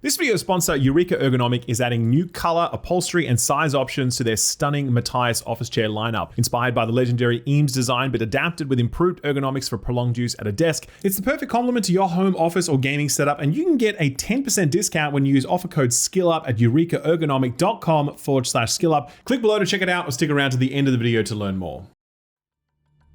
This video sponsor, Eureka Ergonomic, is adding new color, upholstery, and size options to their stunning Matthias office chair lineup. Inspired by the legendary Eames design, but adapted with improved ergonomics for prolonged use at a desk, it's the perfect complement to your home office or gaming setup, and you can get a 10% discount when you use offer code SKILLUP at eurekaergonomic.com/skillup. Click below to check it out or stick around to the end of the video to learn more.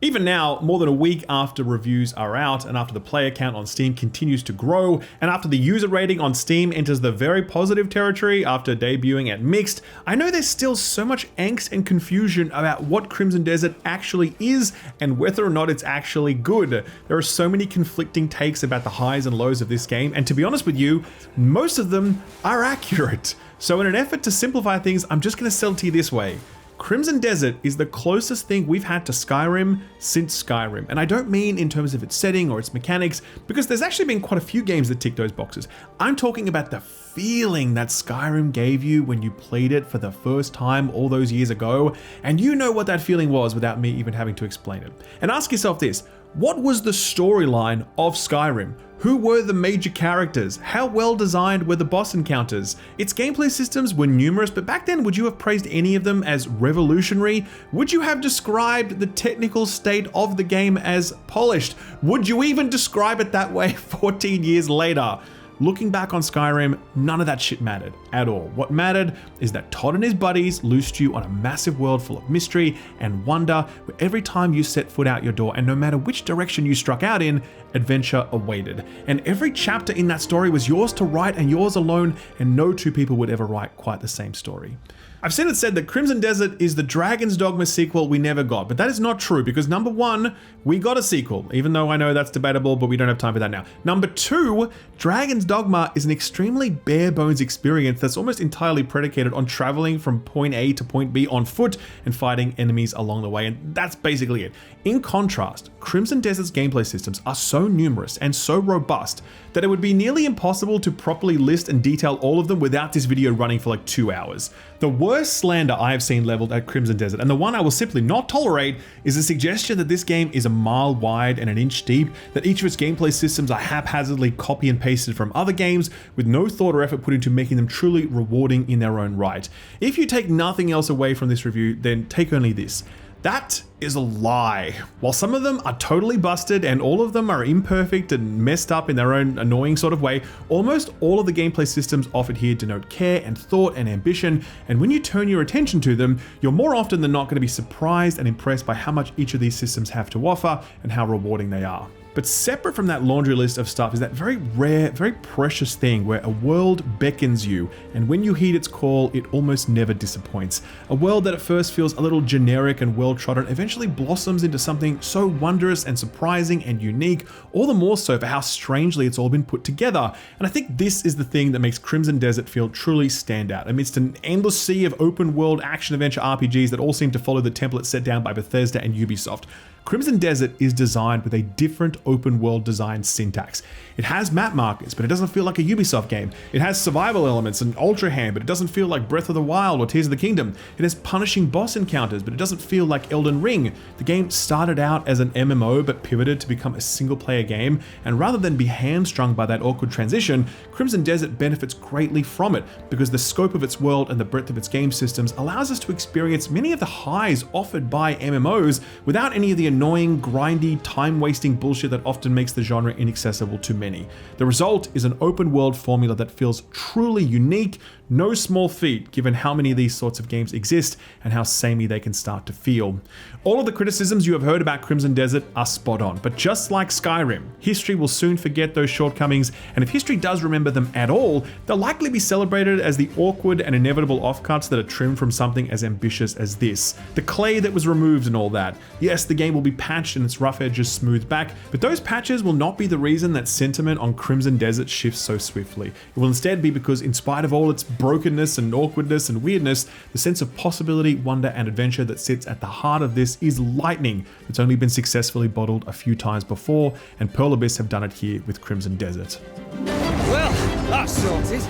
Even now, more than a week after reviews are out and after the player count on Steam continues to grow, and after the user rating on Steam enters the very positive territory after debuting at mixed, I know there's still so much angst and confusion about what Crimson Desert actually is and whether or not it's actually good. There are so many conflicting takes about the highs and lows of this game, and to be honest with you, most of them are accurate. So in an effort to simplify things, I'm just going to sell it to you this way. Crimson Desert is the closest thing we've had to Skyrim since Skyrim. And I don't mean in terms of its setting or its mechanics, because there's actually been quite a few games that tick those boxes. I'm talking about the feeling that Skyrim gave you when you played it for the first time all those years ago. And you know what that feeling was without me even having to explain it. And ask yourself this, what was the storyline of Skyrim? Who were the major characters? How well designed were the boss encounters? Its gameplay systems were numerous, but back then, would you have praised any of them as revolutionary? Would you have described the technical state of the game as polished? Would you even describe it that way 14 years later? Looking back on Skyrim, none of that shit mattered at all. What mattered is that Todd and his buddies loosed you on a massive world full of mystery and wonder, where every time you set foot out your door, and no matter which direction you struck out in, adventure awaited. And every chapter in that story was yours to write and yours alone, and no two people would ever write quite the same story. I've seen it said that Crimson Desert is the Dragon's Dogma sequel we never got, but that is not true because number one, we got a sequel, even though I know that's debatable, but we don't have time for that now. Number two, Dragon's Dogma is an extremely bare bones experience that's almost entirely predicated on traveling from point A to point B on foot and fighting enemies along the way, and that's basically it. In contrast, Crimson Desert's gameplay systems are so numerous and so robust that it would be nearly impossible to properly list and detail all of them without this video running for like 2 hours. The worst slander I have seen leveled at Crimson Desert, and the one I will simply not tolerate, is the suggestion that this game is a mile wide and an inch deep, that each of its gameplay systems are haphazardly copy and pasted from other games with no thought or effort put into making them truly rewarding in their own right. If you take nothing else away from this review, then take only this. That is a lie. While some of them are totally busted and all of them are imperfect and messed up in their own annoying sort of way, almost all of the gameplay systems offered here denote care and thought and ambition, and when you turn your attention to them, you're more often than not going to be surprised and impressed by how much each of these systems have to offer and how rewarding they are. But separate from that laundry list of stuff is that very rare, very precious thing where a world beckons you, and when you heed its call, it almost never disappoints. A world that at first feels a little generic and well-trodden eventually blossoms into something so wondrous and surprising and unique, all the more so for how strangely it's all been put together. And I think this is the thing that makes Crimson Desert feel truly stand out. Amidst an endless sea of open-world action-adventure RPGs that all seem to follow the template set down by Bethesda and Ubisoft, Crimson Desert is designed with a different open world design syntax. It has map markers, but it doesn't feel like a Ubisoft game. It has survival elements and Ultra Hand, but it doesn't feel like Breath of the Wild or Tears of the Kingdom. It has punishing boss encounters, but it doesn't feel like Elden Ring. The game started out as an MMO, but pivoted to become a single player game, and rather than be hamstrung by that awkward transition, Crimson Desert benefits greatly from it, because the scope of its world and the breadth of its game systems allows us to experience many of the highs offered by MMOs without any of the annoying, grindy, time-wasting bullshit that often makes the genre inaccessible to many. The result is an open-world formula that feels truly unique, no small feat given how many of these sorts of games exist and how samey they can start to feel. All of the criticisms you have heard about Crimson Desert are spot on, but just like Skyrim, history will soon forget those shortcomings, and if history does remember them at all, they'll likely be celebrated as the awkward and inevitable offcuts that are trimmed from something as ambitious as this. The clay that was removed and all that. Yes, the game will be patched and its rough edges smoothed back, but those patches will not be the reason that sentiment on Crimson Desert shifts so swiftly. It will instead be because in spite of all its brokenness and awkwardness and weirdness, the sense of possibility, wonder, and adventure that sits at the heart of this is lightning that's only been successfully bottled a few times before, and Pearl Abyss have done it here with Crimson Desert. Well, that's sorted.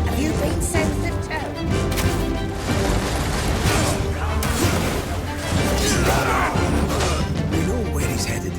Have you been sent to town? We know where he's headed.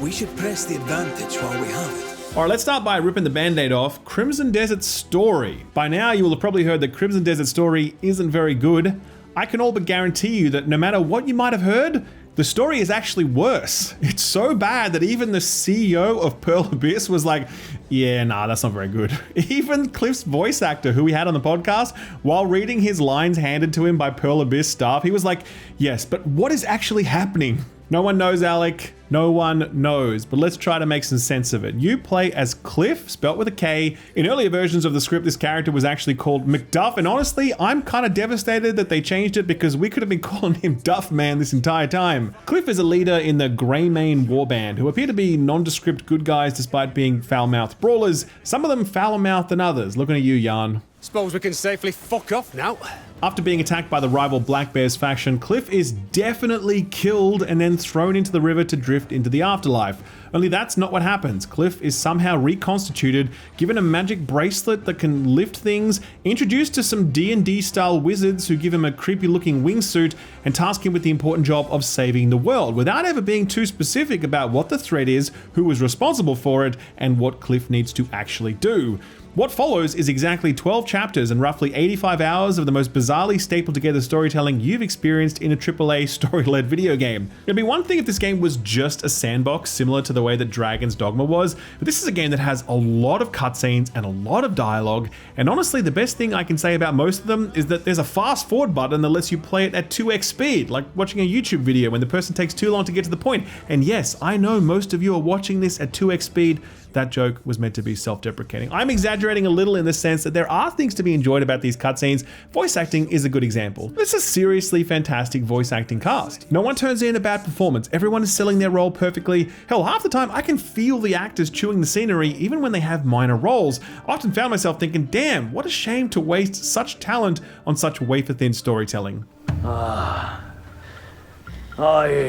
We should press the advantage while we have it. All right, let's start by ripping the band-aid off. Crimson Desert Story. By now, you will have probably heard that Crimson Desert Story isn't very good. I can all but guarantee you that no matter what you might have heard, the story is actually worse. It's so bad that even the CEO of Pearl Abyss was like, yeah, nah, that's not very good. Even Cliff's voice actor, who we had on the podcast, while reading his lines handed to him by Pearl Abyss staff, he was like, yes, but what is actually happening? No one knows, Alec. No one knows, but let's try to make some sense of it. You play as Cliff, spelt with a K. In earlier versions of the script, this character was actually called McDuff, and honestly, I'm kind of devastated that they changed it because we could have been calling him Duff Man this entire time. Cliff is a leader in the Greymane Warband, who appear to be nondescript good guys despite being foul-mouthed brawlers, some of them fouler-mouthed than others. Looking at you, Yarn. Suppose we can safely fuck off now. After being attacked by the rival Black Bears faction, Cliff is definitely killed and then thrown into the river to drift into the afterlife. Only that's not what happens. Cliff is somehow reconstituted, given a magic bracelet that can lift things, introduced to some D&D style wizards who give him a creepy looking wingsuit and task him with the important job of saving the world, without ever being too specific about what the threat is, who was responsible for it, and what Cliff needs to actually do. What follows is exactly 12 chapters and roughly 85 hours of the most bizarrely stapled together storytelling you've experienced in a AAA story-led video game. It'd be one thing if this game was just a sandbox similar to the way that Dragon's Dogma was, but this is a game that has a lot of cutscenes and a lot of dialogue, and honestly the best thing I can say about most of them is that there's a fast forward button that lets you play it at 2x speed, like watching a YouTube video when the person takes too long to get to the point. And yes, I know most of you are watching this at 2x speed. That joke was meant to be self-deprecating. I'm exaggerating a little in the sense that there are things to be enjoyed about these cutscenes. Voice acting is a good example. It's a seriously fantastic voice acting cast. No one turns in a bad performance. Everyone is selling their role perfectly. Hell, half the time I can feel the actors chewing the scenery even when they have minor roles. I often found myself thinking, damn, what a shame to waste such talent on such wafer-thin storytelling. I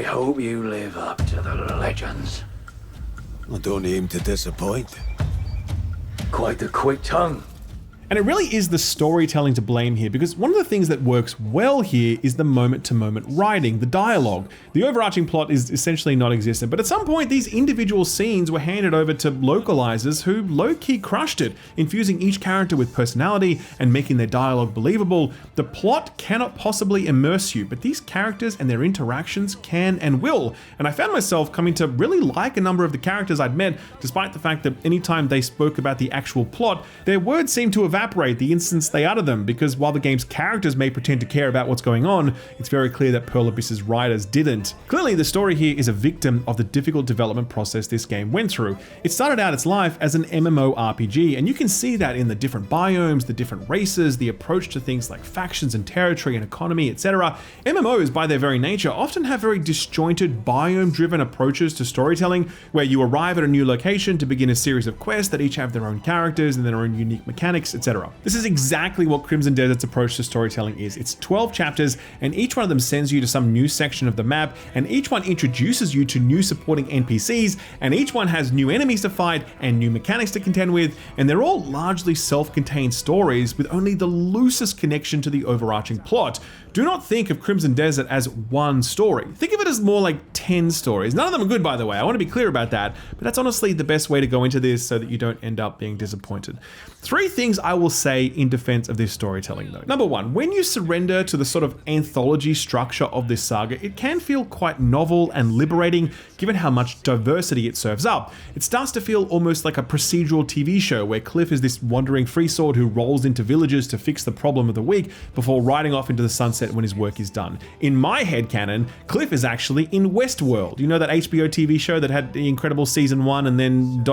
hope you live up to the legends. I don't aim to disappoint. Quite the quick tongue. And it really is the storytelling to blame here, because one of the things that works well here is the moment-to-moment writing, the dialogue. The overarching plot is essentially non-existent, but at some point these individual scenes were handed over to localizers who low-key crushed it, infusing each character with personality and making their dialogue believable. The plot cannot possibly immerse you, but these characters and their interactions can and will. And I found myself coming to really like a number of the characters I'd met, despite the fact that anytime they spoke about the actual plot, their words seemed to evaporate the instant they utter them, because while the game's characters may pretend to care about what's going on, it's very clear that Pearl Abyss's writers didn't. Clearly, the story here is a victim of the difficult development process this game went through. It started out its life as an MMORPG, and you can see that in the different biomes, the different races, the approach to things like factions and territory and economy, etc. MMOs, by their very nature, often have very disjointed, biome-driven approaches to storytelling, where you arrive at a new location to begin a series of quests that each have their own characters and their own unique mechanics, etc. This is exactly what Crimson Desert's approach to storytelling is. It's 12 chapters, and each one of them sends you to some new section of the map, and each one introduces you to new supporting NPCs, and each one has new enemies to fight and new mechanics to contend with, and they're all largely self-contained stories with only the loosest connection to the overarching plot. Do not think of Crimson Desert as one story. Think of it as more like 10 stories. None of them are good, by the way. I want to be clear about that, but that's honestly the best way to go into this so that you don't end up being disappointed. 3 things I will say in defense of this storytelling though. Number 1, when you surrender to the sort of anthology structure of this saga, it can feel quite novel and liberating given how much diversity it serves up. It starts to feel almost like a procedural TV show where Cliff is this wandering freesword who rolls into villages to fix the problem of the week before riding off into the sunset when his work is done. In my headcanon, Cliff is actually in Westworld. You know that HBO TV show that had the incredible season 1 and then ...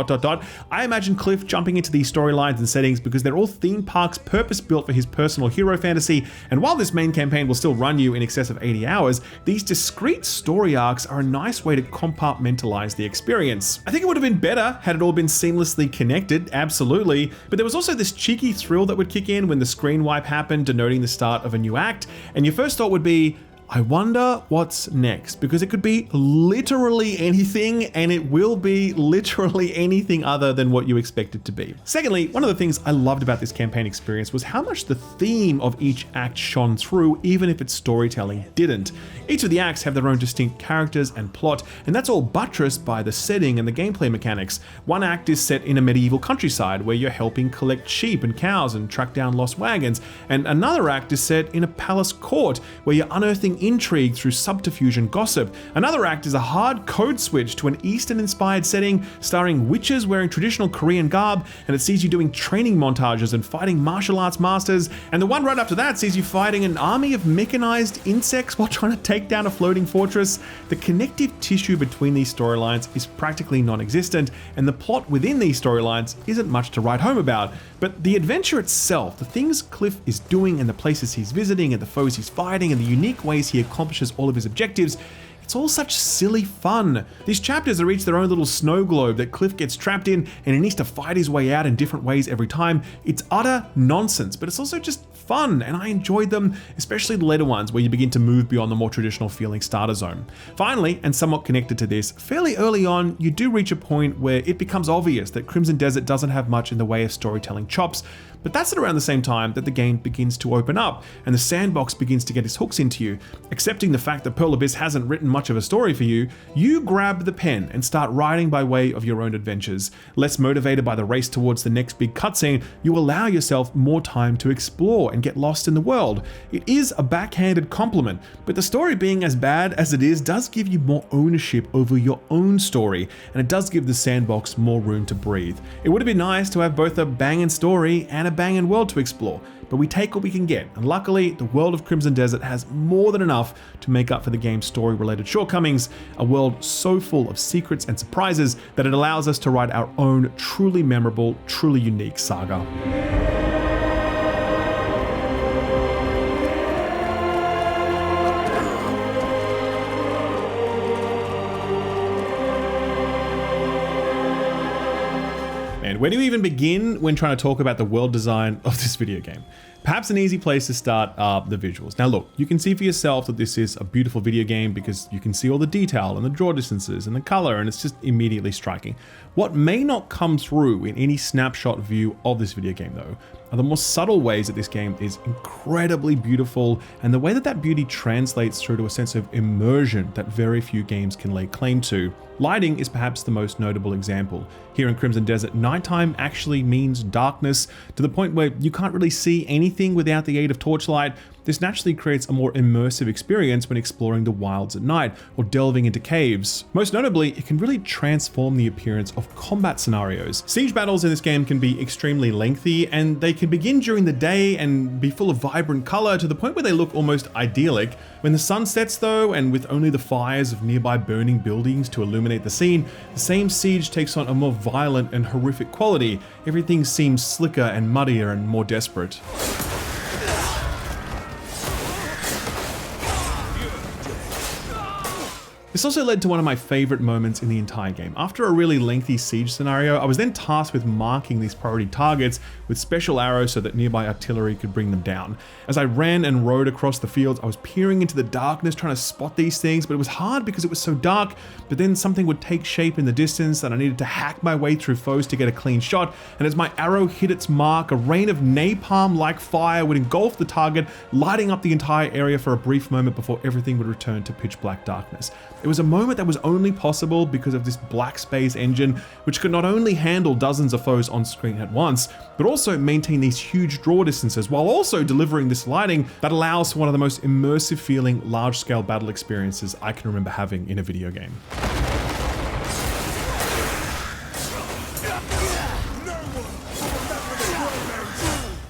I imagine Cliff jumping into these storylines and settings because they're all theme parks purpose-built for his personal hero fantasy, and while this main campaign will still run you in excess of 80 hours, these discrete story arcs are a nice way to compartmentalize the experience. I think it would have been better had it all been seamlessly connected, absolutely, but there was also this cheeky thrill that would kick in when the screen wipe happened, denoting the start of a new act, and your first thought would be, I wonder what's next, because it could be literally anything, and it will be literally anything other than what you expect it to be. Secondly, one of the things I loved about this campaign experience was how much the theme of each act shone through, even if its storytelling didn't. Each of the acts have their own distinct characters and plot, and that's all buttressed by the setting and the gameplay mechanics. One act is set in a medieval countryside where you're helping collect sheep and cows and track down lost wagons, and another act is set in a palace court where you're unearthing intrigue through subterfuge and gossip. Another act is a hard code switch to an Eastern-inspired setting starring witches wearing traditional Korean garb, and it sees you doing training montages and fighting martial arts masters, and the one right after that sees you fighting an army of mechanized insects while trying to take down a floating fortress. The connective tissue between these storylines is practically non-existent, and the plot within these storylines isn't much to write home about. But the adventure itself, the things Cliff is doing and the places he's visiting and the foes he's fighting and the unique ways he accomplishes all of his objectives, it's all such silly fun. These chapters are each their own little snow globe that Cliff gets trapped in, and he needs to fight his way out in different ways every time. It's utter nonsense, but it's also just fun, and I enjoyed them, especially the later ones where you begin to move beyond the more traditional feeling starter zone. Finally, and somewhat connected to this, fairly early on, you do reach a point where it becomes obvious that Crimson Desert doesn't have much in the way of storytelling chops, but that's at around the same time that the game begins to open up and the sandbox begins to get its hooks into you. Accepting the fact that Pearl Abyss hasn't written much of a story for you, you grab the pen and start writing by way of your own adventures. Less motivated by the race towards the next big cutscene, you allow yourself more time to explore and get lost in the world. It is a backhanded compliment, but the story being as bad as it is does give you more ownership over your own story, and it does give the sandbox more room to breathe. It would have been nice to have both a banging story and a banging world to explore, but we take what we can get, and luckily the world of Crimson Desert has more than enough to make up for the game's story-related shortcomings, a world so full of secrets and surprises that it allows us to write our own truly memorable, truly unique saga. And where do you even begin when trying to talk about the world design of this video game? Perhaps an easy place to start are the visuals. Now look, you can see for yourself that this is a beautiful video game because you can see all the detail and the draw distances and the color, and it's just immediately striking. What may not come through in any snapshot view of this video game though, are the more subtle ways that this game is incredibly beautiful, and the way that that beauty translates through to a sense of immersion that very few games can lay claim to. Lighting is perhaps the most notable example. Here in Crimson Desert, nighttime actually means darkness, to the point where you can't really see anything without the aid of torchlight. This naturally creates a more immersive experience when exploring the wilds at night or delving into caves. Most notably, it can really transform the appearance of combat scenarios. Siege battles in this game can be extremely lengthy, and they can begin during the day and be full of vibrant color to the point where they look almost idyllic. When the sun sets though, and with only the fires of nearby burning buildings to illuminate the scene, the same siege takes on a more violent and horrific quality. Everything seems slicker and muddier and more desperate. This also led to one of my favorite moments in the entire game. After a really lengthy siege scenario, I was then tasked with marking these priority targets with special arrows so that nearby artillery could bring them down. As I ran and rode across the fields, I was peering into the darkness trying to spot these things, but it was hard because it was so dark. But then something would take shape in the distance and I needed to hack my way through foes to get a clean shot, and as my arrow hit its mark, a rain of napalm-like fire would engulf the target, lighting up the entire area for a brief moment before everything would return to pitch black darkness. It was a moment that was only possible because of this black space engine, which could not only handle dozens of foes on screen at once, but also maintain these huge draw distances while also delivering this lighting that allows for one of the most immersive feeling large-scale battle experiences I can remember having in a video game.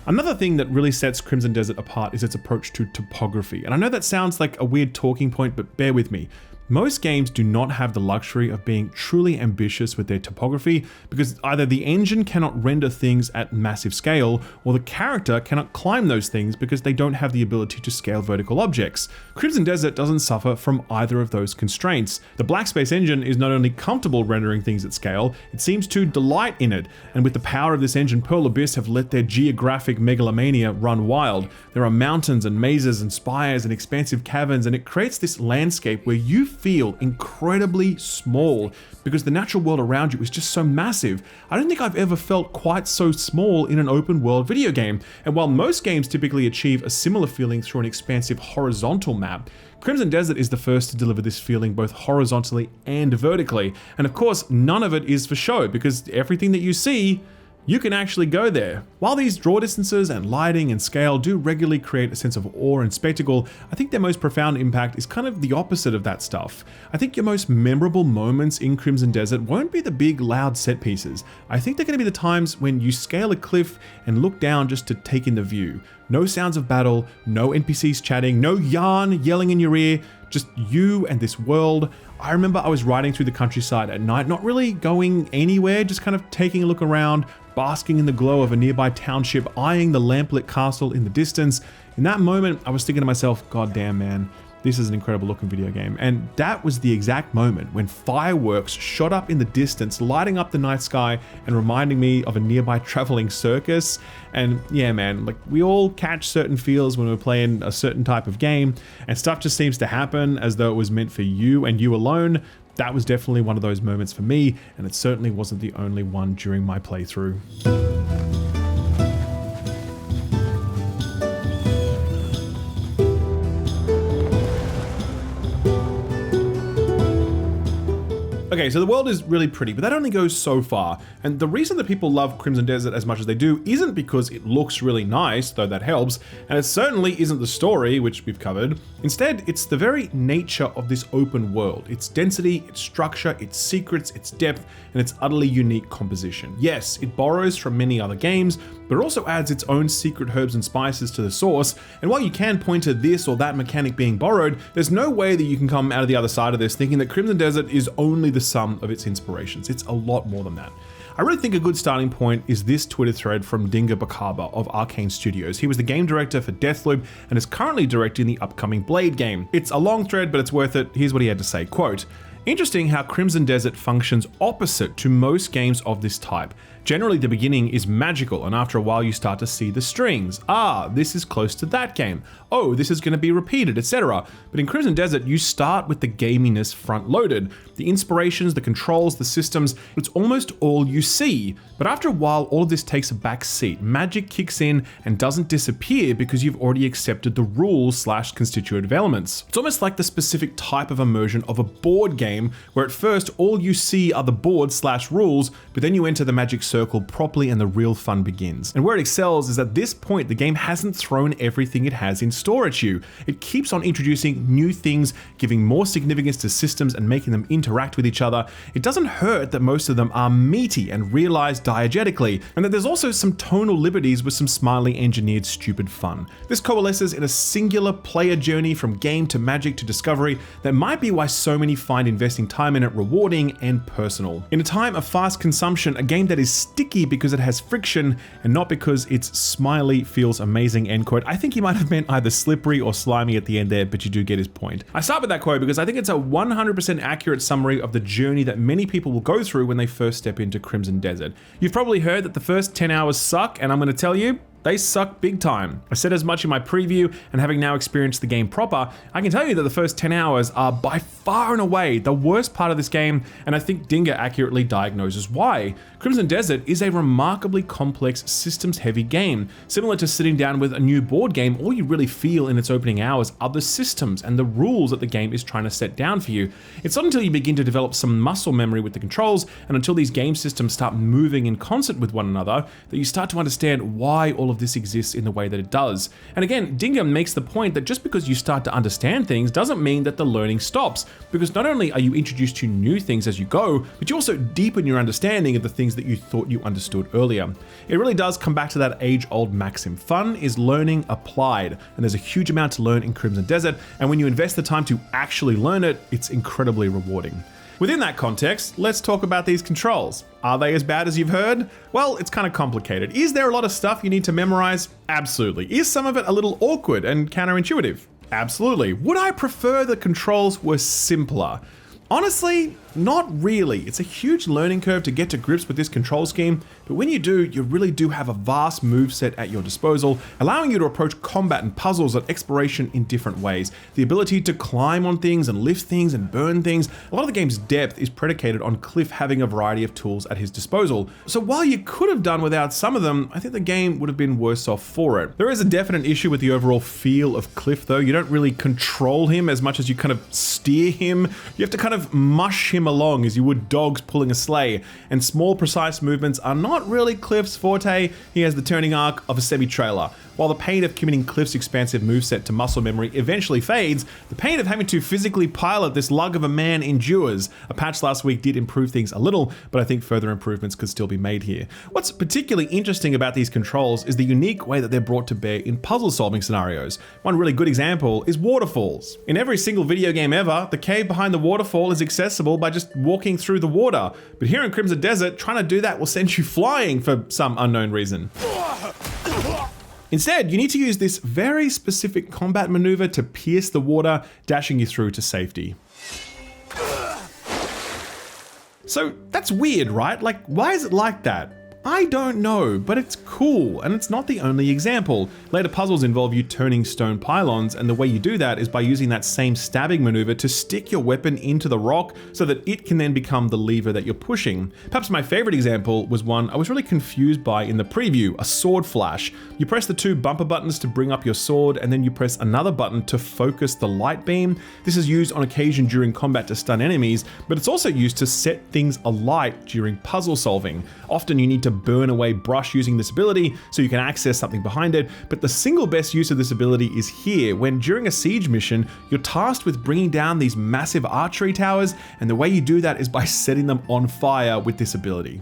Another thing that really sets Crimson Desert apart is its approach to topography. And I know that sounds like a weird talking point, but bear with me. Most games do not have the luxury of being truly ambitious with their topography because either the engine cannot render things at massive scale or the character cannot climb those things because they don't have the ability to scale vertical objects. Crimson Desert doesn't suffer from either of those constraints. The Black Space engine is not only comfortable rendering things at scale, it seems to delight in it, and with the power of this engine, Pearl Abyss have let their geographic megalomania run wild. There are mountains and mazes and spires and expansive caverns, and it creates this landscape where you feel incredibly small because the natural world around you is just so massive. I don't think I've ever felt quite so small in an open world video game, and while most games typically achieve a similar feeling through an expansive horizontal map, Crimson Desert is the first to deliver this feeling both horizontally and vertically, and of course none of it is for show because everything that you see, you can actually go there. While these draw distances and lighting and scale do regularly create a sense of awe and spectacle, I think their most profound impact is kind of the opposite of that stuff. I think your most memorable moments in Crimson Desert won't be the big loud set pieces. I think they're going to be the times when you scale a cliff and look down just to take in the view. No sounds of battle, no NPCs chatting, no yarn yelling in your ear, just you and this world. I remember I was riding through the countryside at night, not really going anywhere, just kind of taking a look around, basking in the glow of a nearby township, eyeing the lamplit castle in the distance. In that moment, I was thinking to myself, God damn, man, this is an incredible looking video game. And that was the exact moment when fireworks shot up in the distance, lighting up the night sky and reminding me of a nearby traveling circus. And yeah, man, like we all catch certain feels when we're playing a certain type of game, and stuff just seems to happen as though it was meant for you and you alone. That was definitely one of those moments for me, and it certainly wasn't the only one during my playthrough. Okay, so the world is really pretty, but that only goes so far. And the reason that people love Crimson Desert as much as they do isn't because it looks really nice, though that helps, and it certainly isn't the story, which we've covered. Instead, it's the very nature of this open world. Its density, its structure, its secrets, its depth, and its utterly unique composition. Yes, it borrows from many other games, but it also adds its own secret herbs and spices to the source. And while you can point to this or that mechanic being borrowed, there's no way that you can come out of the other side of this thinking that Crimson Desert is only the sum of its inspirations. It's a lot more than that. I really think a good starting point is this Twitter thread from Dinga Bakaba of Arcane Studios. He was the game director for Deathloop and is currently directing the upcoming Blade game. It's a long thread, but it's worth it. Here's what he had to say, quote, "Interesting how Crimson Desert functions opposite to most games of this type. Generally, the beginning is magical, and after a while you start to see the strings. Ah, this is close to that game. Oh, this is going to be repeated, etc. But in Crimson Desert, you start with the gaminess front-loaded. The inspirations, the controls, the systems, it's almost all you see. But after a while, all of this takes a back seat. Magic kicks in and doesn't disappear because you've already accepted the rules/constitutive elements. It's almost like the specific type of immersion of a board game, where at first all you see are the board/rules, but then you enter the magic circle properly and the real fun begins. And where it excels is at this point, the game hasn't thrown everything it has in store at you. It keeps on introducing new things, giving more significance to systems and making them interact with each other. It doesn't hurt that most of them are meaty and realized diegetically, and that there's also some tonal liberties with some smartly engineered stupid fun. This coalesces in a singular player journey from game to magic to discovery that might be why so many find investing time in it rewarding and personal. In a time of fast consumption, a game that is sticky because it has friction and not because it's smiley feels amazing, end quote. I think he might have meant either slippery or slimy at the end there, but you do get his point. I start with that quote because I think it's a 100% accurate summary of the journey that many people will go through when they first step into Crimson Desert. You've probably heard that the first 10 hours suck, and I'm going to tell you, they suck big time. I said as much in my preview, and having now experienced the game proper, I can tell you that the first 10 hours are by far and away the worst part of this game, and I think Dinga accurately diagnoses why. Crimson Desert is a remarkably complex, systems-heavy game. Similar to sitting down with a new board game, all you really feel in its opening hours are the systems and the rules that the game is trying to set down for you. It's not until you begin to develop some muscle memory with the controls, and until these game systems start moving in concert with one another, that you start to understand why all all of this exists in the way that it does. And again, Dinger makes the point that just because you start to understand things doesn't mean that the learning stops, because not only are you introduced to new things as you go, but you also deepen your understanding of the things that you thought you understood earlier. It really does come back to that age-old maxim. Fun is learning applied, and there's a huge amount to learn in Crimson Desert, and when you invest the time to actually learn it, it's incredibly rewarding. Within that context, let's talk about these controls. Are they as bad as you've heard? Well, it's kind of complicated. Is there a lot of stuff you need to memorize? Absolutely. Is some of it a little awkward and counterintuitive? Absolutely. Would I prefer the controls were simpler? Honestly, not really. It's a huge learning curve to get to grips with this control scheme, but when you do, you really do have a vast moveset at your disposal, allowing you to approach combat and puzzles and exploration in different ways. The ability to climb on things and lift things and burn things. A lot of the game's depth is predicated on Cliff having a variety of tools at his disposal. So while you could have done without some of them, I think the game would have been worse off for it. There is a definite issue with the overall feel of Cliff though. You don't really control him as much as you kind of steer him. You have to kind of mush him along as you would dogs pulling a sleigh, and small precise movements are not really Cliff's forte. He has the turning arc of a semi-trailer. While the pain of committing Cliff's expansive moveset to muscle memory eventually fades, the pain of having to physically pilot this lug of a man endures. A patch last week did improve things a little, but I think further improvements could still be made here. What's particularly interesting about these controls is the unique way that they're brought to bear in puzzle solving scenarios. One really good example is waterfalls. In every single video game ever, the cave behind the waterfall is accessible by just walking through the water. But here in Crimson Desert, trying to do that will send you flying for some unknown reason. Instead, you need to use this very specific combat maneuver to pierce the water, dashing you through to safety. So that's weird, right? Like, why is it like that? I don't know, but it's cool, and it's not the only example. Later puzzles involve you turning stone pylons, and the way you do that is by using that same stabbing maneuver to stick your weapon into the rock so that it can then become the lever that you're pushing. Perhaps my favorite example was one I was really confused by in the preview, a sword flash. You press the two bumper buttons to bring up your sword, and then you press another button to focus the light beam. This is used on occasion during combat to stun enemies, but it's also used to set things alight during puzzle solving. Often you need to burn away brush using this ability so you can access something behind it, but the single best use of this ability is here, when during a siege mission, you're tasked with bringing down these massive archery towers, and the way you do that is by setting them on fire with this ability.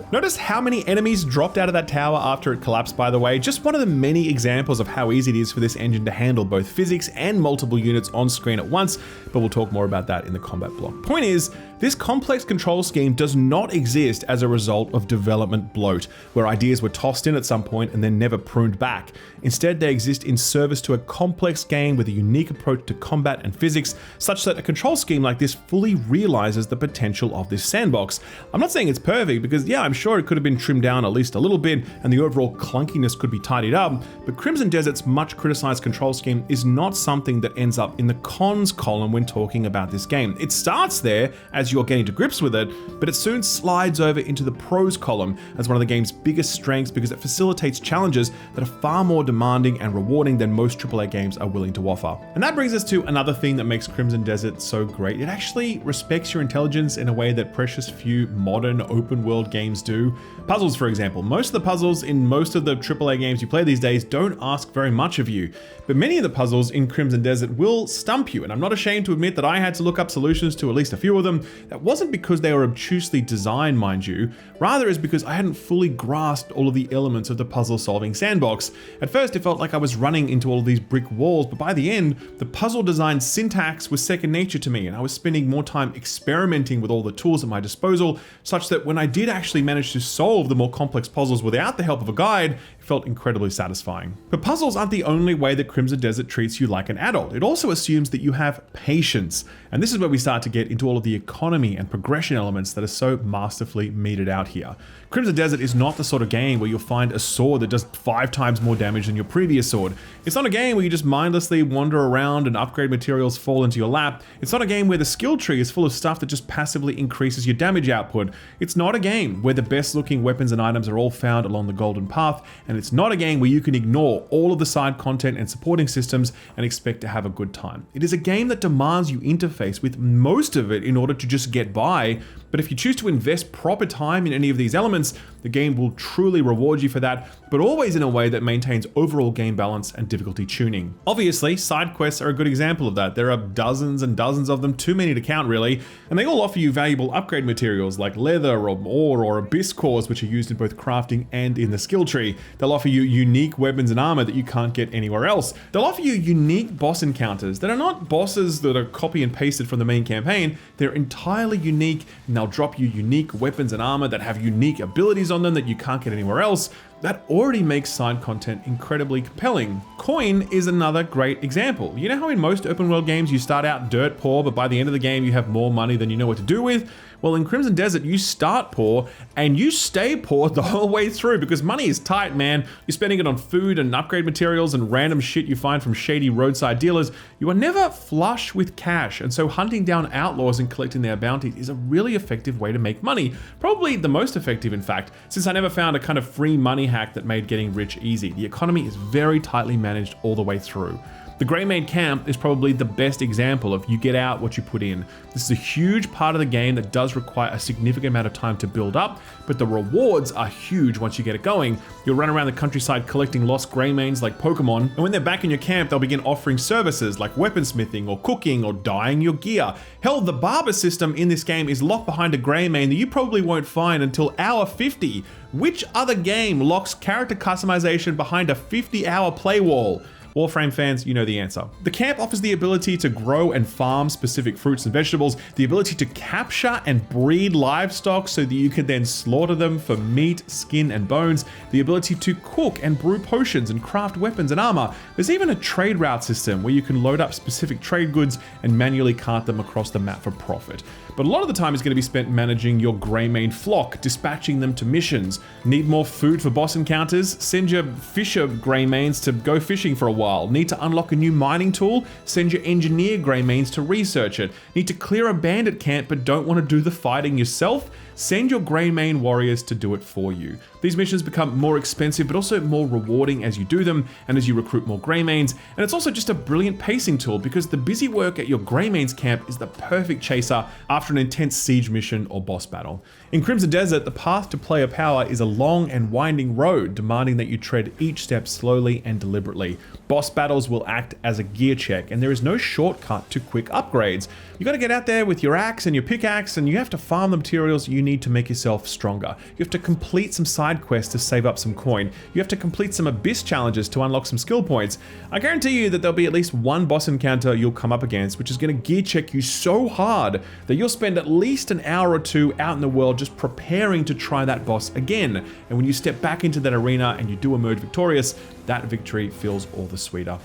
Notice how many enemies dropped out of that tower after it collapsed, by the way. Just one of the many examples of how easy it is for this engine to handle both physics and multiple units on screen at once, but we'll talk more about that in the combat block. Point is, this complex control scheme does not exist as a result of development bloat, where ideas were tossed in at some point and then never pruned back. Instead, they exist in service to a complex game with a unique approach to combat and physics, such that a control scheme like this fully realizes the potential of this sandbox. I'm not saying it's perfect, because yeah, I'm sure it could have been trimmed down at least a little bit and the overall clunkiness could be tidied up, but Crimson Desert's much criticized control scheme is not something that ends up in the cons column when talking about this game. It starts there as you're getting to grips with it, but it soon slides over into the pros column as one of the game's biggest strengths, because it facilitates challenges that are far more demanding and rewarding than most AAA games are willing to offer. And that brings us to another thing that makes Crimson Desert so great. It actually respects your intelligence in a way that precious few modern open world games do. Puzzles, for example. Most of the puzzles in most of the AAA games you play these days don't ask very much of you, but many of the puzzles in Crimson Desert will stump you, and I'm not ashamed to admit that I had to look up solutions to at least a few of them. That wasn't because they were obtusely designed, mind you, rather is because I hadn't fully grasped all of the elements of the puzzle solving sandbox. At first it felt like I was running into all of these brick walls, but by the end, the puzzle design syntax was second nature to me, and I was spending more time experimenting with all the tools at my disposal, such that when I did actually manage to solve the more complex puzzles without the help of a guide, it felt incredibly satisfying. But puzzles aren't the only way that Crimson Desert treats you like an adult. It also assumes that you have patience, and this is where we start to get into all of the economy and progression elements that are so masterfully meted out here. Crimson Desert is not the sort of game where you'll find a sword that does 5 times more damage than your previous sword. It's not a game where you just mindlessly wander around and upgrade materials fall into your lap. It's not a game where the skill tree is full of stuff that just passively increases your damage output. It's not a game where the best looking weapons and items are all found along the golden path, and and it's not a game where you can ignore all of the side content and supporting systems and expect to have a good time. It is a game that demands you interface with most of it in order to just get by, but if you choose to invest proper time in any of these elements, the game will truly reward you for that, but always in a way that maintains overall game balance and difficulty tuning. Obviously, side quests are a good example of that. There are dozens and dozens of them, too many to count really, and they all offer you valuable upgrade materials like leather or ore or abyss cores, which are used in both crafting and in the skill tree. They'll offer you unique weapons and armor that you can't get anywhere else. They'll offer you unique boss encounters that are not bosses that are copy and pasted from the main campaign. They're entirely unique, and they'll drop you unique weapons and armor that have unique abilities on them that you can't get anywhere else. That already makes side content incredibly compelling. Coin is another great example. You know how in most open world games you start out dirt poor, but by the end of the game you have more money than you know what to do with? Well, in Crimson Desert, you start poor and you stay poor the whole way through because money is tight, man. You're spending it on food and upgrade materials and random shit you find from shady roadside dealers. You are never flush with cash, and so hunting down outlaws and collecting their bounties is a really effective way to make money. Probably the most effective, in fact, since I never found a kind of free money hack that made getting rich easy. The economy is very tightly managed all the way through. The Greymaid Camp is probably the best example of you get out what you put in. This is a huge part of the game that does require a significant amount of time to build up, but the rewards are huge once you get it going. You'll run around the countryside collecting lost Greymaids like Pokemon, and when they're back in your camp, they'll begin offering services like weaponsmithing or cooking or dyeing your gear. Hell, the barber system in this game is locked behind a Greymaid that you probably won't find until hour 50. Which other game locks character customization behind a 50-hour play wall? Warframe fans, you know the answer. The camp offers the ability to grow and farm specific fruits and vegetables, the ability to capture and breed livestock so that you can then slaughter them for meat, skin, and bones, the ability to cook and brew potions and craft weapons and armor. There's even a trade route system where you can load up specific trade goods and manually cart them across the map for profit. But a lot of the time is going to be spent managing your Greymaid flock, dispatching them to missions. Need more food for boss encounters? Send your fisher Greymaids to go fishing for a while. Need to unlock a new mining tool? Send your engineer Greymaids to research it. Need to clear a bandit camp but don't want to do the fighting yourself? Send your Greymaid warriors to do it for you. These missions become more expensive but also more rewarding as you do them and as you recruit more Greymaids, and it's also just a brilliant pacing tool because the busy work at your Greymaids camp is the perfect chaser after an intense siege mission or boss battle. In Crimson Desert, the path to player power is a long and winding road, demanding that you tread each step slowly and deliberately. Boss battles will act as a gear check, and there is no shortcut to quick upgrades. You gotta get out there with your axe and your pickaxe, and you have to farm the materials you need to make yourself stronger. You have to complete some side quests to save up some coin. You have to complete some abyss challenges to unlock some skill points. I guarantee you that there'll be at least one boss encounter you'll come up against, which is gonna gear check you so hard that you'll spend at least an hour or two out in the world just preparing to try that boss again. And when you step back into that arena and you do emerge victorious, that victory feels all the sweeter.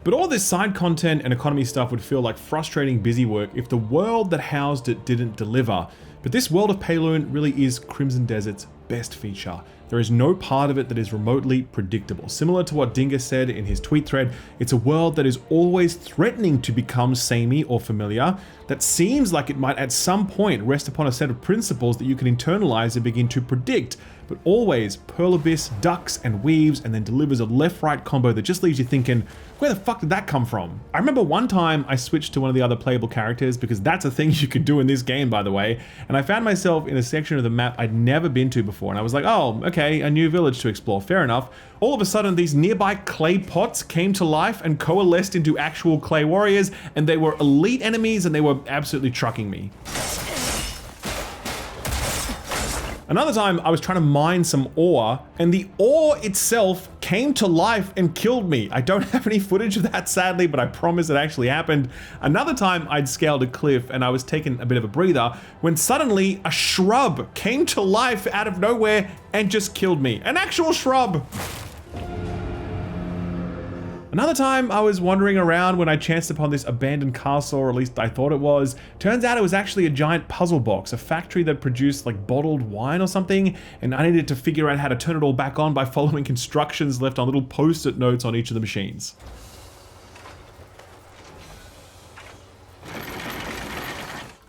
But all this side content and economy stuff would feel like frustrating busy work if the world that housed it didn't deliver. But this world of Payloon really is Crimson Desert's best feature. There is no part of it that is remotely predictable. Similar to what Dingus said in his tweet thread, it's a world that is always threatening to become samey or familiar, that seems like it might at some point rest upon a set of principles that you can internalize and begin to predict, but always Pearl Abyss ducks and weaves and then delivers a left-right combo that just leaves you thinking, where the fuck did that come from? I remember one time I switched to one of the other playable characters, because that's a thing you could do in this game, by the way, and I found myself in a section of the map I'd never been to before, and I was like, oh, okay, a new village to explore, fair enough. All of a sudden, these nearby clay pots came to life and coalesced into actual clay warriors, and they were elite enemies, and they were absolutely trucking me. Another time, I was trying to mine some ore, and the ore itself came to life and killed me. I don't have any footage of that, sadly, but I promise it actually happened. Another time, I'd scaled a cliff, and I was taking a bit of a breather, when suddenly a shrub came to life out of nowhere and just killed me. An actual shrub! Another time, I was wandering around when I chanced upon this abandoned castle, or at least I thought it was. Turns out it was actually a giant puzzle box, a factory that produced like bottled wine or something, and I needed to figure out how to turn it all back on by following instructions left on little post-it notes on each of the machines.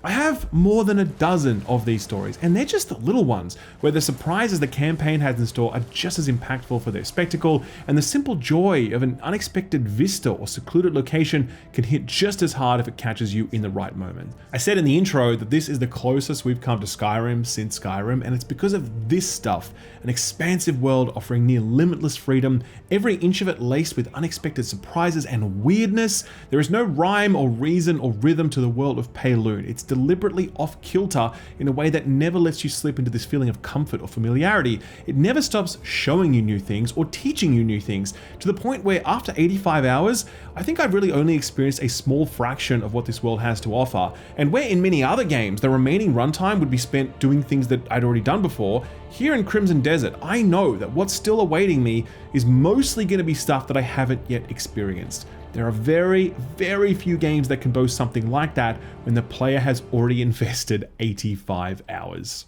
I have more than a dozen of these stories, and they're just the little ones, where the surprises the campaign has in store are just as impactful for their spectacle, and the simple joy of an unexpected vista or secluded location can hit just as hard if it catches you in the right moment. I said in the intro that this is the closest we've come to Skyrim since Skyrim, and it's because of this stuff, an expansive world offering near limitless freedom, every inch of it laced with unexpected surprises and weirdness. There is no rhyme or reason or rhythm to the world of Payloon. It's deliberately off kilter in a way that never lets you slip into this feeling of comfort or familiarity. It never stops showing you new things or teaching you new things, to the point where after 85 hours, I think I've really only experienced a small fraction of what this world has to offer. And where in many other games, the remaining runtime would be spent doing things that I'd already done before, here in Crimson Desert, I know that what's still awaiting me is mostly going to be stuff that I haven't yet experienced. There are very, very few games that can boast something like that when the player has already invested 85 hours.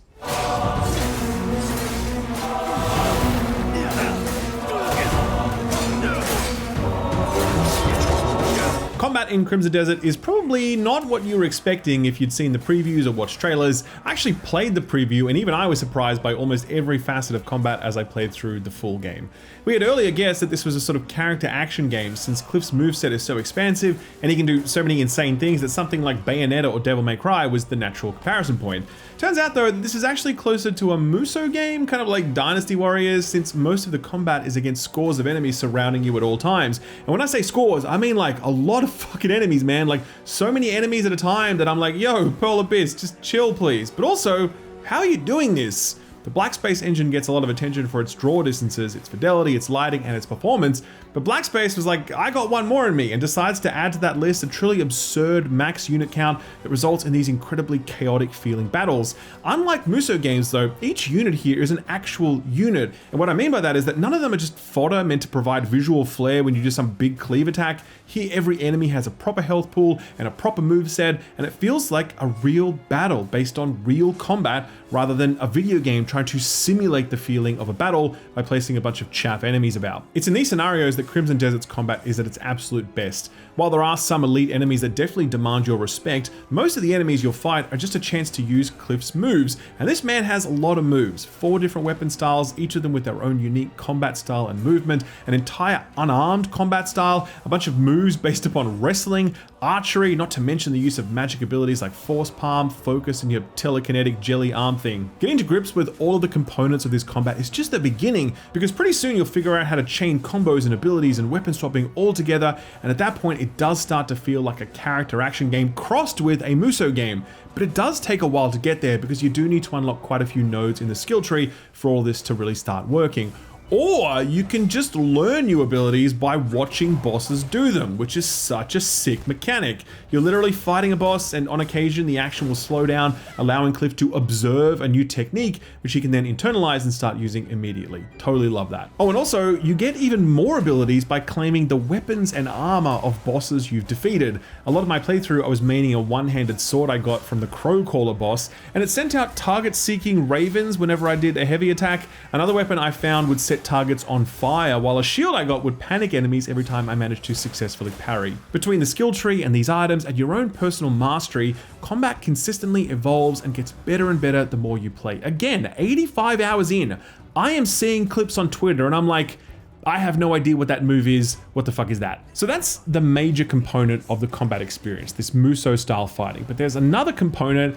Combat in Crimson Desert is probably not what you were expecting if you'd seen the previews or watched trailers. I actually played the preview, and even I was surprised by almost every facet of combat as I played through the full game. We had earlier guessed that this was a sort of character action game, since Cliff's moveset is so expansive and he can do so many insane things that something like Bayonetta or Devil May Cry was the natural comparison point. Turns out though, this is actually closer to a Musou game, kind of like Dynasty Warriors, since most of the combat is against scores of enemies surrounding you at all times. And when I say scores, I mean like a lot of fucking enemies, man. Like so many enemies at a time that I'm like, yo, Pearl Abyss, just chill please. But also, how are you doing this? The Black Space engine gets a lot of attention for its draw distances, its fidelity, its lighting, and its performance, but Black Space was like, I got one more in me, and decides to add to that list a truly absurd max unit count that results in these incredibly chaotic feeling battles. Unlike Musou games though, each unit here is an actual unit, and what I mean by that is that none of them are just fodder meant to provide visual flair when you do some big cleave attack. Here every enemy has a proper health pool and a proper moveset, and it feels like a real battle based on real combat rather than a video game trying to simulate the feeling of a battle by placing a bunch of chaff enemies about. It's in these scenarios that Crimson Desert's combat is at its absolute best. While there are some elite enemies that definitely demand your respect, most of the enemies you'll fight are just a chance to use Cliff's moves, and this man has a lot of moves, 4 different weapon styles, each of them with their own unique combat style and movement, an entire unarmed combat style, a bunch of moves based upon wrestling, archery, not to mention the use of magic abilities like Force Palm, Focus, and your telekinetic jelly arm thing. Getting to grips with all of the components of this combat is just the beginning, because pretty soon you'll figure out how to chain combos and abilities and weapon swapping all together, and at that point it does start to feel like a character action game crossed with a Musou game. But it does take a while to get there because you do need to unlock quite a few nodes in the skill tree for all this to really start working. Or you can just learn new abilities by watching bosses do them, which is such a sick mechanic. You're literally fighting a boss, and on occasion the action will slow down, allowing Cliff to observe a new technique, which he can then internalize and start using immediately. Totally love that. Oh, and also you get even more abilities by claiming the weapons and armor of bosses you've defeated. A lot of my playthrough I was maining a one-handed sword I got from the Crowcaller boss, and it sent out target-seeking ravens whenever I did a heavy attack. Another weapon I found would set targets on fire, while a shield I got would panic enemies every time I managed to successfully parry. Between the skill tree and these items and your own personal mastery, combat consistently evolves and gets better and better the more you play. Again, 85 hours in, I am seeing clips on Twitter and I'm like, I have no idea what that move is. What the fuck is that? So that's the major component of the combat experience, this Musou style fighting. But there's another component,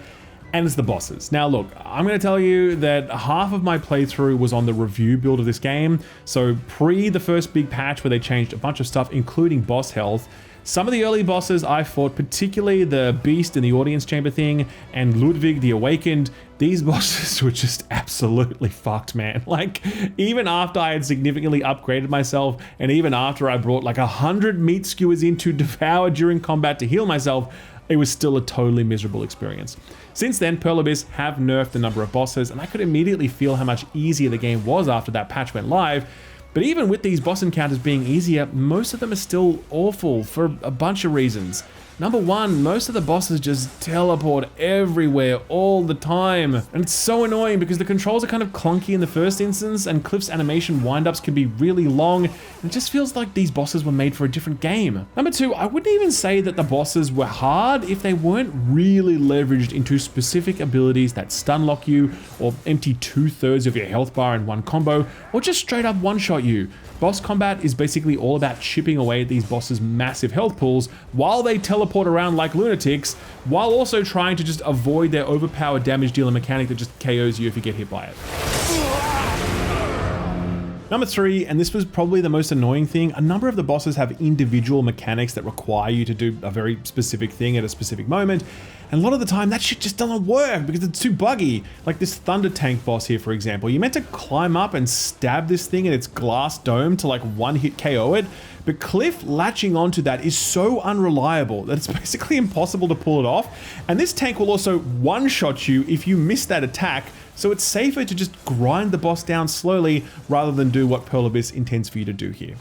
and it's the bosses. Now look, I'm gonna tell you that half of my playthrough was on the review build of this game, so pre the first big patch where they changed a bunch of stuff, including boss health. Some of the early bosses I fought, particularly the Beast in the audience chamber thing, and Ludwig the Awakened, these bosses were just absolutely fucked, man. Like, even after I had significantly upgraded myself, and even after I brought like 100 meat skewers in to devour during combat to heal myself, it was still a totally miserable experience. Since then, Pearl Abyss have nerfed the number of bosses, and I could immediately feel how much easier the game was after that patch went live. But even with these boss encounters being easier, most of them are still awful for a bunch of reasons. Number one, most of the bosses just teleport everywhere all the time. And it's so annoying because the controls are kind of clunky in the first instance and Cliff's animation windups can be really long. It just feels like these bosses were made for a different game. Number two, I wouldn't even say that the bosses were hard if they weren't really leveraged into specific abilities that stun lock you or empty 2/3 of your health bar in one combo or just straight up one-shot you. Boss combat is basically all about chipping away at these bosses' massive health pools while they teleport around like lunatics, while also trying to just avoid their overpowered damage dealer mechanic that just KOs you if you get hit by it. Number three, and this was probably the most annoying thing, a number of the bosses have individual mechanics that require you to do a very specific thing at a specific moment. And a lot of the time that shit just doesn't work because it's too buggy. Like this Thunder Tank boss here, for example. You're meant to climb up and stab this thing in its glass dome to like one-hit KO it. But Cliff latching onto that is so unreliable that it's basically impossible to pull it off. And this tank will also one-shot you if you miss that attack. So it's safer to just grind the boss down slowly rather than do what Pearl Abyss intends for you to do here.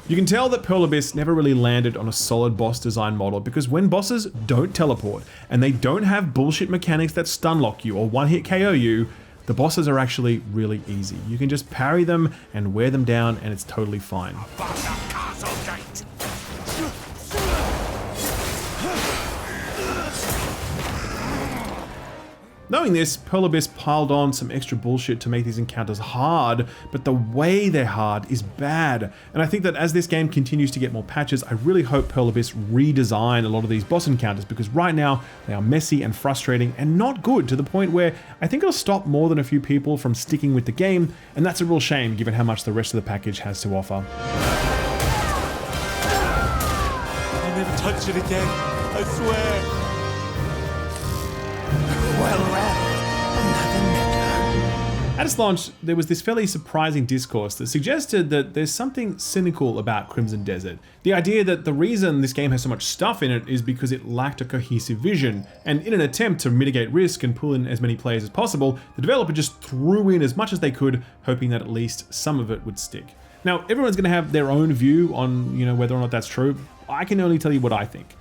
You can tell that Pearl Abyss never really landed on a solid boss design model because when bosses don't teleport and they don't have bullshit mechanics that stun lock you or one-hit KO you, the bosses are actually really easy. You can just parry them and wear them down and it's totally fine. Knowing this, Pearl Abyss piled on some extra bullshit to make these encounters hard, but the way they're hard is bad. And I think that as this game continues to get more patches, I really hope Pearl Abyss redesign a lot of these boss encounters because right now they are messy and frustrating and not good to the point where I think it'll stop more than a few people from sticking with the game, and that's a real shame given how much the rest of the package has to offer. I'll never touch it again, I swear. At its launch, there was this fairly surprising discourse that suggested that there's something cynical about Crimson Desert. The idea that the reason this game has so much stuff in it is because it lacked a cohesive vision, and in an attempt to mitigate risk and pull in as many players as possible, the developer just threw in as much as they could, hoping that at least some of it would stick. Now, everyone's going to have their own view on, whether or not that's true. I can only tell you what I think.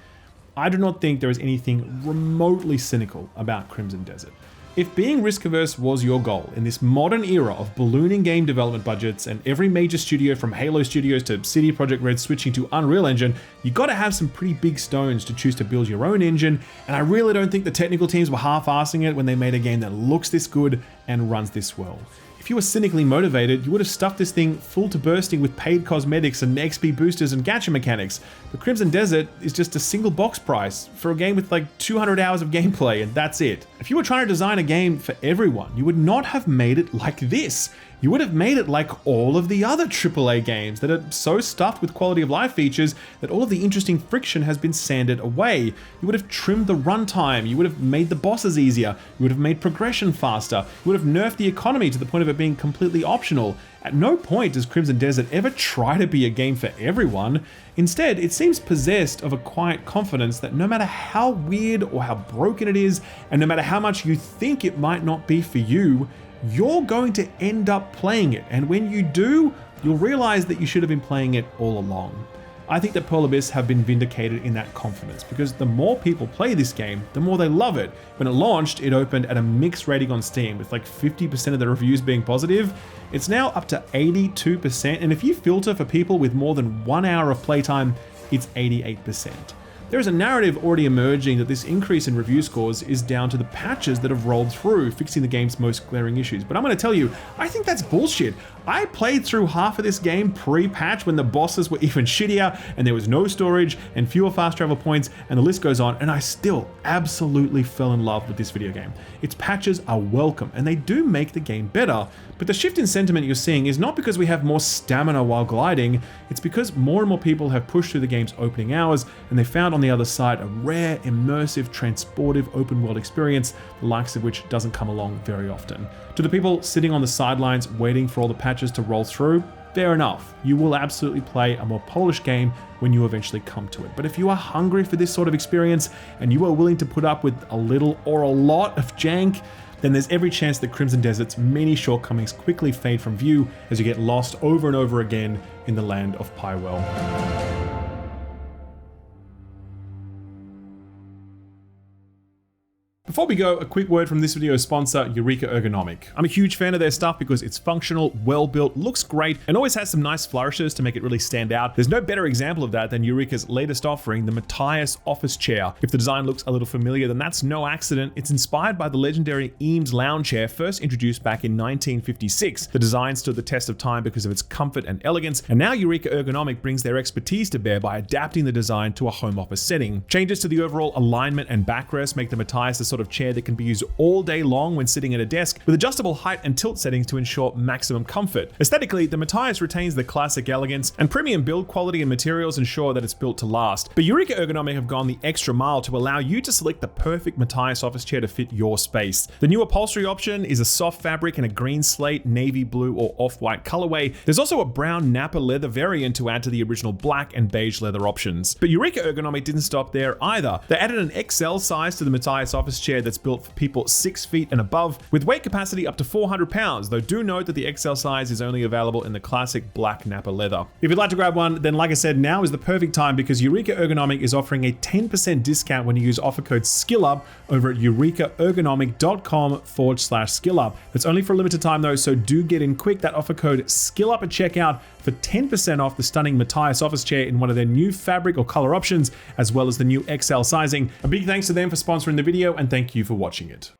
I do not think there is anything remotely cynical about Crimson Desert. If being risk-averse was your goal in this modern era of ballooning game development budgets and every major studio from Halo Studios to CD Projekt Red switching to Unreal Engine, you gotta have some pretty big stones to choose to build your own engine, and I really don't think the technical teams were half-assing it when they made a game that looks this good and runs this well. If you were cynically motivated, you would have stuffed this thing full to bursting with paid cosmetics and XP boosters and gacha mechanics. But Crimson Desert is just a single box price for a game with like 200 hours of gameplay and that's it. If you were trying to design a game for everyone, you would not have made it like this. You would have made it like all of the other AAA games that are so stuffed with quality of life features that all of the interesting friction has been sanded away. You would have trimmed the runtime, you would have made the bosses easier, you would have made progression faster, you would have nerfed the economy to the point of it being completely optional. At no point does Crimson Desert ever try to be a game for everyone. Instead, it seems possessed of a quiet confidence that no matter how weird or how broken it is, and no matter how much you think it might not be for you, you're going to end up playing it, and when you do, you'll realize that you should have been playing it all along. I think that Pearl Abyss have been vindicated in that confidence, because the more people play this game, the more they love it. When it launched, it opened at a mixed rating on Steam, with like 50% of the reviews being positive. It's now up to 82%, and if you filter for people with more than 1 hour of playtime, it's 88%. There is a narrative already emerging that this increase in review scores is down to the patches that have rolled through, fixing the game's most glaring issues. But I'm going to tell you, I think that's bullshit. I played through half of this game pre-patch when the bosses were even shittier and there was no storage and fewer fast travel points and the list goes on, and I still absolutely fell in love with this video game. Its patches are welcome and they do make the game better, but the shift in sentiment you're seeing is not because we have more stamina while gliding, it's because more and more people have pushed through the game's opening hours and they found on the other side a rare, immersive, transportive open world experience, the likes of which doesn't come along very often. To the people sitting on the sidelines waiting for all the patches to roll through, fair enough. You will absolutely play a more polished game when you eventually come to it. But if you are hungry for this sort of experience and you are willing to put up with a little or a lot of jank, then there's every chance that Crimson Desert's many shortcomings quickly fade from view as you get lost over and over again in the land of Pywell. Before we go, a quick word from this video's sponsor, Eureka Ergonomic. I'm a huge fan of their stuff because it's functional, well built, looks great, and always has some nice flourishes to make it really stand out. There's no better example of that than Eureka's latest offering, the Matthias office chair. If the design looks a little familiar, then that's no accident. It's inspired by the legendary Eames lounge chair first introduced back in 1956. The design stood the test of time because of its comfort and elegance, and now Eureka Ergonomic brings their expertise to bear by adapting the design to a home office setting. Changes to the overall alignment and backrest make the Matthias the sort of chair that can be used all day long when sitting at a desk, with adjustable height and tilt settings to ensure maximum comfort. Aesthetically, the Matthias retains the classic elegance, and premium build quality and materials ensure that it's built to last. But Eureka Ergonomic have gone the extra mile to allow you to select the perfect Matthias office chair to fit your space. The new upholstery option is a soft fabric in a green slate, navy blue, or off-white colorway. There's also a brown Napa leather variant to add to the original black and beige leather options. But Eureka Ergonomic didn't stop there either. They added an XL size to the Matthias office chair that's built for people 6 feet and above, with weight capacity up to 400 pounds, though do note that the XL size is only available in the classic black Napa leather. If you'd like to grab one, then like I said, now is the perfect time because Eureka Ergonomic is offering a 10% discount when you use offer code SKILLUP over at eurekaergonomic.com/skillup. That's only for a limited time though, so do get in quick. That offer code SKILLUP at checkout for 10% off the stunning Matthias office chair in one of their new fabric or color options, as well as the new XL sizing. A big thanks to them for sponsoring the video, and thank you for watching it.